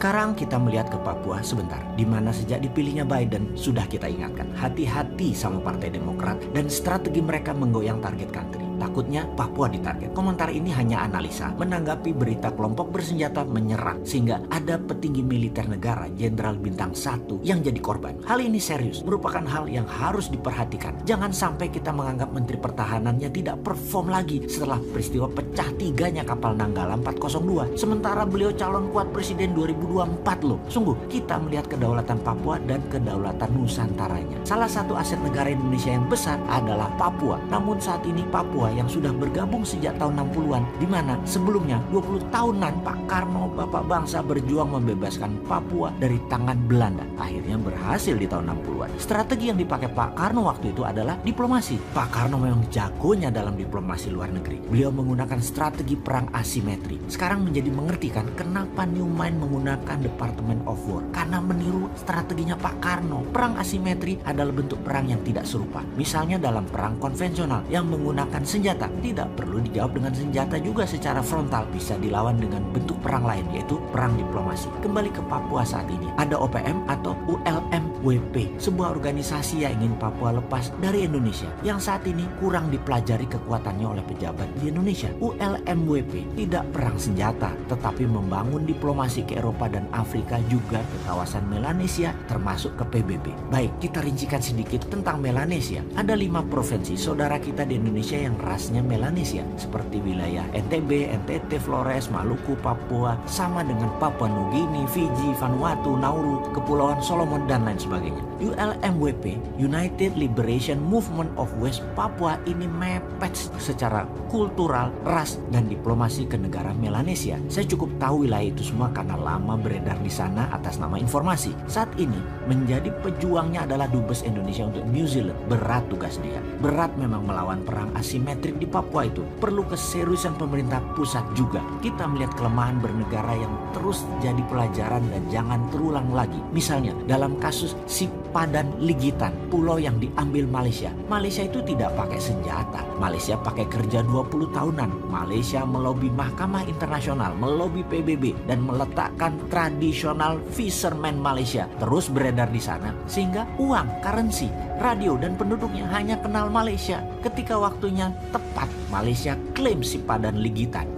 Sekarang kita melihat ke Papua sebentar, di mana sejak dipilihnya Biden sudah kita ingatkan, hati-hati sama Partai Demokrat dan strategi mereka menggoyang target country. Takutnya Papua ditarget. Komentar ini hanya analisa menanggapi berita kelompok bersenjata menyerang sehingga ada petinggi militer negara Jenderal Bintang 1 yang jadi korban. Hal ini serius, merupakan hal yang harus diperhatikan. Jangan sampai kita menganggap Menteri Pertahanannya tidak perform lagi setelah peristiwa pecah tiganya kapal Nanggala 402. Sementara beliau calon kuat presiden 2024 loh. Sungguh, kita melihat kedaulatan Papua dan kedaulatan Nusantaranya. Salah satu aset negara Indonesia yang besar adalah Papua. Namun saat ini Papua yang sudah bergabung sejak tahun 60-an, di mana sebelumnya 20 tahunan Pak Karno, Bapak Bangsa, berjuang membebaskan Papua dari tangan Belanda. Akhirnya berhasil di tahun 60-an. Strategi yang dipakai Pak Karno waktu itu adalah diplomasi. Pak Karno memang jagonya dalam diplomasi luar negeri. Beliau menggunakan strategi perang asimetri. Sekarang menjadi mengerti kan kenapa Newman menggunakan Department of War. Karena meniru strateginya Pak Karno. Perang asimetri adalah bentuk perang yang tidak serupa. Misalnya dalam perang konvensional yang menggunakan senjata, tidak perlu dijawab dengan senjata juga secara frontal, bisa dilawan dengan bentuk perang lain, yaitu perang diplomasi. Kembali ke Papua saat ini, ada OPM atau ULMWP, sebuah organisasi yang ingin Papua lepas dari Indonesia, yang saat ini kurang dipelajari kekuatannya oleh pejabat di Indonesia. ULMWP tidak perang senjata, tetapi membangun diplomasi ke Eropa dan Afrika, juga ke kawasan Melanesia, termasuk ke PBB. Baik, kita rincikan sedikit tentang Melanesia. Ada 5 provinsi saudara kita di Indonesia yang rasnya Melanesia, seperti wilayah NTB, NTT, Flores, Maluku, Papua, sama dengan Papua Nugini, Fiji, Vanuatu, Nauru, Kepulauan Solomon, dan lain sebagainya. ULMWP, United Liberation Movement of West Papua, ini mepet secara kultural, ras, dan diplomasi ke negara Melanesia. Saya cukup tahu wilayah itu semua karena lama beredar di sana atas nama informasi. Saat ini menjadi pejuangnya adalah Dubes Indonesia untuk New Zealand. Berat tugas dia. Berat memang melawan perang asimetrik di Papua itu. Perlu keseriusan pemerintah pusat juga. Kita melihat kelemahan bernegara yang terus jadi pelajaran dan jangan terulang lagi. Misalnya dalam kasus Sipadan Ligitan, pulau yang diambil Malaysia. Malaysia itu tidak pakai senjata. Malaysia pakai kerja 20 tahunan. Malaysia melobi Mahkamah Internasional, melobi PBB, dan meletakkan tradisional fisherman Malaysia terus beredar di sana, sehingga uang, currency, radio, dan penduduknya hanya kenal Malaysia. Ketika waktunya tepat, Malaysia klaim Sipadan Ligitan.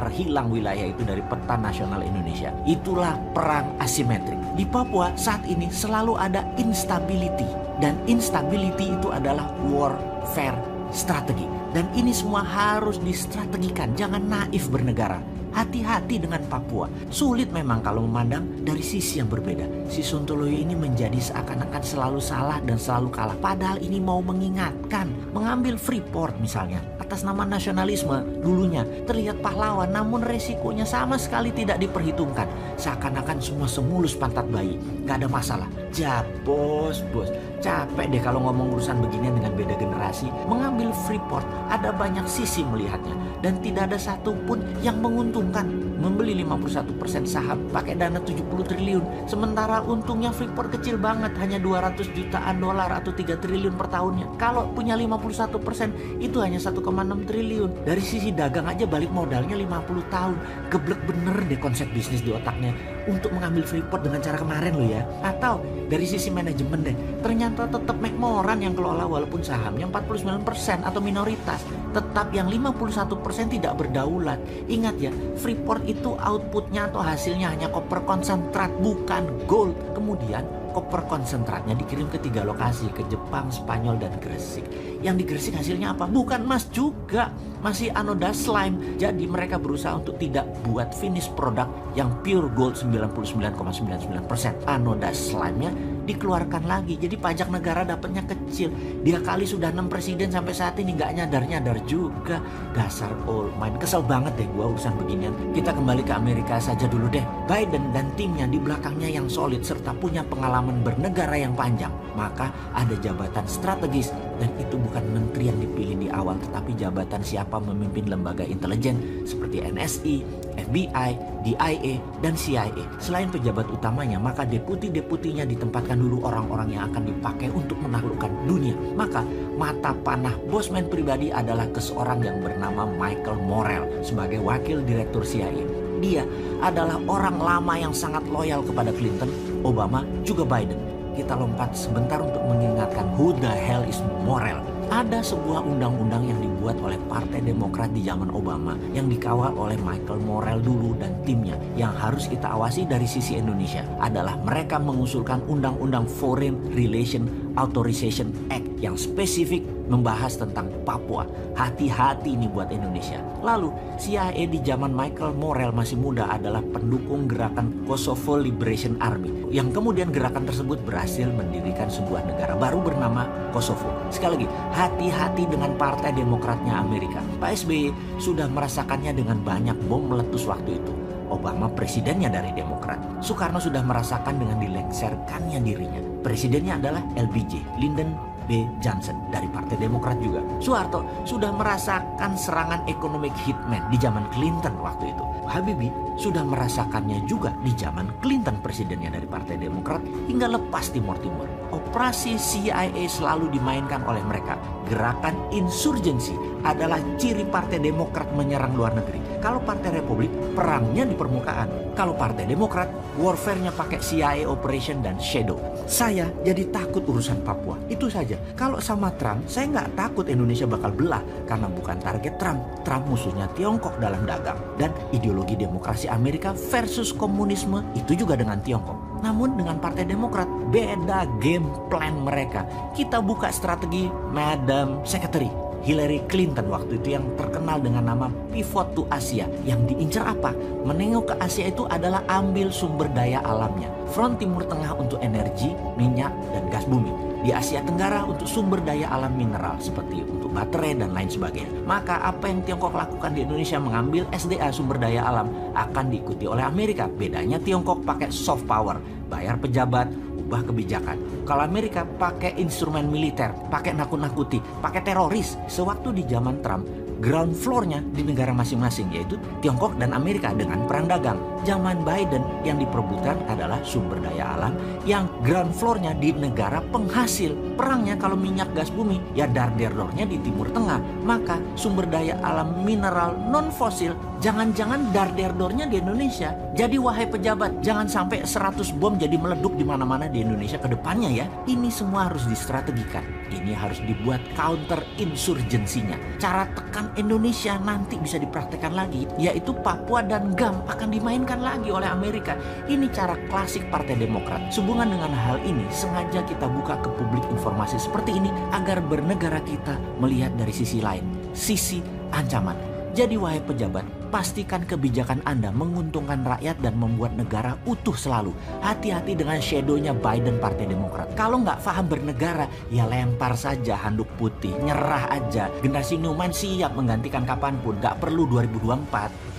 Hilang wilayah itu dari peta nasional Indonesia. Itulah perang asimetrik. Di Papua saat ini selalu ada instability, dan instability itu adalah warfare strategi. Dan ini semua harus distrategikan. Jangan naif bernegara. Hati-hati dengan Papua. Sulit memang kalau memandang dari sisi yang berbeda. Si Sontoloyo ini menjadi seakan-akan selalu salah dan selalu kalah. Padahal ini mau mengingatkan. Mengambil Freeport misalnya, atas nama nasionalisme dulunya terlihat pahlawan, namun resikonya sama sekali tidak diperhitungkan. Seakan-akan semua semulus pantat bayi. Gak ada masalah. Bos. Capek deh kalau ngomong urusan beginian dengan beda generasi. Mengambil Freeport ada banyak sisi melihatnya. Dan tidak ada satupun yang menguntungkan. Membeli 51% saham pakai dana 70 triliun. Sementara untungnya Freeport kecil banget, hanya 200 jutaan dolar atau 3 triliun per tahunnya. Kalau punya 51% itu hanya 1,6 triliun. Dari sisi dagang aja balik modalnya 50 tahun. Geblek bener deh konsep bisnis di otaknya untuk mengambil Freeport dengan cara kemarin loh ya. Atau dari sisi manajemen deh, ternyata tetap McMoran yang kelola walaupun sahamnya 49% atau minoritas. Tetap yang 51% tidak berdaulat. Ingat ya, Freeport itu outputnya atau hasilnya hanya koper konsentrat, bukan gold. Kemudian koper konsentratnya dikirim ke 3 lokasi, ke Jepang, Spanyol, dan Gresik. Yang di Gresik hasilnya apa? Bukan emas juga, masih anoda slime. Jadi mereka berusaha untuk tidak buat finish produk yang pure gold 99,99%. Anoda slime-nya dikeluarkan lagi. Jadi pajak negara dapatnya kecil. Dia kali sudah 6 presiden sampai saat ini nggak nyadar-nyadar juga. Dasar old mind. Kesel banget deh gua urusan beginian. Kita kembali ke Amerika saja dulu deh. Biden dan timnya di belakangnya yang solid serta punya pengalaman bernegara yang panjang. Maka ada jabatan strategis Dan itu bukan menteri yang dipilih di awal, tetapi jabatan siapa memimpin lembaga intelijen seperti NSI, FBI, DIA, dan CIA. Selain pejabat utamanya, maka deputi-deputinya ditempatkan dulu orang-orang yang akan dipakai untuk menaklukkan dunia. Maka mata panah Bosman pribadi adalah seorang yang bernama Michael Morrell sebagai wakil direktur CIA. Dia adalah orang lama yang sangat loyal kepada Clinton, Obama, juga Biden. Kita lompat sebentar untuk mengingatkan who the hell is Morrell. Ada sebuah undang-undang yang dibuat oleh Partai Demokrat di zaman Obama yang dikawal oleh Michael Morrell dulu dan timnya. Yang harus kita awasi dari sisi Indonesia adalah mereka mengusulkan Undang-Undang Foreign Relation Authorization Act yang spesifik membahas tentang Papua. Hati-hati ini buat Indonesia. Lalu CIA di zaman Michael Morrell masih muda adalah pendukung gerakan Kosovo Liberation Army, yang kemudian gerakan tersebut berhasil mendirikan sebuah negara baru bernama Kosovo. Sekali lagi, hati-hati dengan Partai Demokratnya Amerika. Pak SBY sudah merasakannya dengan banyak bom meletus waktu itu. Obama presidennya dari Demokrat. Soekarno sudah merasakan dengan dilengserkannya dirinya. Presidennya adalah LBJ, Lyndon B. Johnson dari Partai Demokrat juga. Soeharto sudah merasakan serangan ekonomi hitman di zaman Clinton waktu itu. Habibie sudah merasakannya juga di zaman Clinton presidennya dari Partai Demokrat hingga lepas Timur Timur. Operasi CIA selalu dimainkan oleh mereka. Gerakan insurgensi adalah ciri Partai Demokrat menyerang luar negeri. Kalau Partai Republik perangnya di permukaan. Kalau Partai Demokrat warfare-nya pakai CIA operation dan shadow. Saya jadi takut urusan Papua. Itu saja. Kalau sama Trump, saya nggak takut Indonesia bakal belah karena bukan target Trump. Trump musuhnya Tiongkok dalam dagang. Dan ideologi demokrasi Amerika versus komunisme itu juga dengan Tiongkok. Namun dengan Partai Demokrat beda game plan mereka. Kita buka strategi Madam Secretary Hillary Clinton waktu itu yang terkenal dengan nama Pivot to Asia. Yang diincar apa? Menengok ke Asia itu adalah ambil sumber daya alamnya. Front Timur Tengah untuk energi, minyak, dan gas bumi. Di Asia Tenggara untuk sumber daya alam mineral seperti untuk baterai dan lain sebagainya. Maka apa yang Tiongkok lakukan di Indonesia mengambil SDA sumber daya alam akan diikuti oleh Amerika. Bedanya Tiongkok pakai soft power, bayar pejabat, ubah kebijakan. Kalau Amerika pakai instrumen militer, pakai nakut-nakuti, pakai teroris. Sewaktu di zaman Trump, ground floor-nya di negara masing-masing, yaitu Tiongkok dan Amerika dengan perang dagang. Zaman Biden yang diperebutkan adalah sumber daya alam yang ground floor-nya di negara penghasil. Perangnya kalau minyak gas bumi, ya dar-der-dornya di Timur Tengah. Maka sumber daya alam mineral non-fosil, jangan-jangan dar-der-dornya di Indonesia. Jadi wahai pejabat, jangan sampai 100 bom jadi meleduk di mana-mana di Indonesia ke depannya ya. Ini semua harus distrategikan. Ini harus dibuat counter insurgensinya. Cara tekan Indonesia nanti bisa dipraktekkan lagi, yaitu Papua dan GAM akan dimainkan lagi oleh Amerika. Ini cara klasik Partai Demokrat. Sehubungan dengan hal ini, sengaja kita buka ke publik informasi seperti ini agar bernegara kita melihat dari sisi lain, sisi ancaman. Jadi wahai pejabat, pastikan kebijakan Anda menguntungkan rakyat dan membuat negara utuh selalu. Hati-hati dengan shadow-nya Biden Partai Demokrat. Kalau nggak paham bernegara, ya lempar saja handuk putih, nyerah aja. Generasi Newman siap menggantikan kapanpun, nggak perlu 2024.